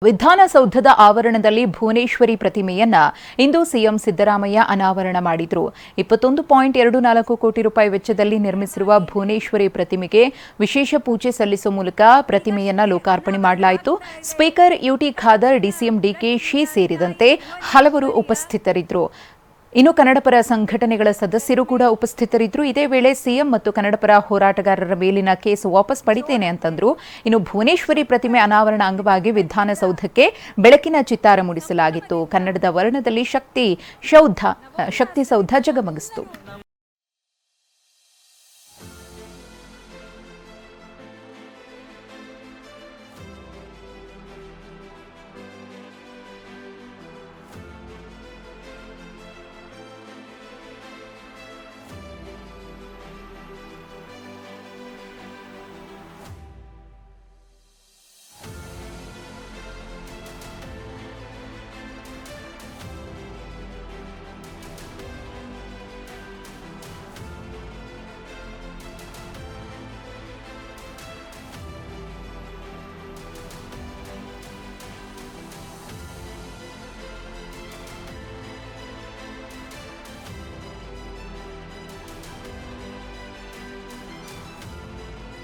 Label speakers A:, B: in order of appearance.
A: ವಿಧಾನಸೌಧದ ಆವರಣದಲ್ಲಿ ಭುವನೇಶ್ವರಿ ಪ್ರತಿಮೆಯನ್ನ ಇಂದು ಸಿಎಂ ಸಿದ್ದರಾಮಯ್ಯ ಅನಾವರಣ ಮಾಡಿದರು. 21.24 ಕೋಟಿ ರೂಪಾಯಿ ವೆಚ್ಚದಲ್ಲಿ ನಿರ್ಮಿಸಿರುವ ಭುವನೇಶ್ವರಿ ಪ್ರತಿಮೆಗೆ ವಿಶೇಷ ಪೂಜೆ ಸಲ್ಲಿಸುವ ಮೂಲಕ ಪ್ರತಿಮೆಯನ್ನ ಲೋಕಾರ್ಪಣೆ ಮಾಡಲಾಯಿತು. Speaker UT Khader, DCM DKShi ಸೇರಿದಂತೆ ಹಲವರು ಉಪಸ್ಥಿತರಿದ್ದರು. ಇನ್ನು ಕನ್ನಡಪರ ಸಂಘಟನೆಗಳ ಸದಸ್ಯರು ಕೂಡ ಉಪಸ್ಥಿತರಿದ್ದರು. ಇದೇ ವೇಳೆ ಸಿಎಂ ಮತ್ತು ಕನ್ನಡಪರ ಹೋರಾಟಗಾರರ ಮೇಲಿನ ಕೇಸ್ ವಾಪಸ್ ಪಡಿತೇನೆ ಅಂತಂದ್ರು. ಇನ್ನು ಭುವನೇಶ್ವರಿ ಪ್ರತಿಮೆ ಅನಾವರಣ ಅಂಗವಾಗಿ ವಿಧಾನಸೌಧಕ್ಕೆ ಬೆಳಕಿನ ಚಿತ್ತಾರ ಮೂಡಿಸಲಾಗಿತ್ತು. ಕನ್ನಡದ ವರ್ಣದಲ್ಲಿ ಶಕ್ತಿ ಸೌಧ ಜಗಮಗಿಸಿತು.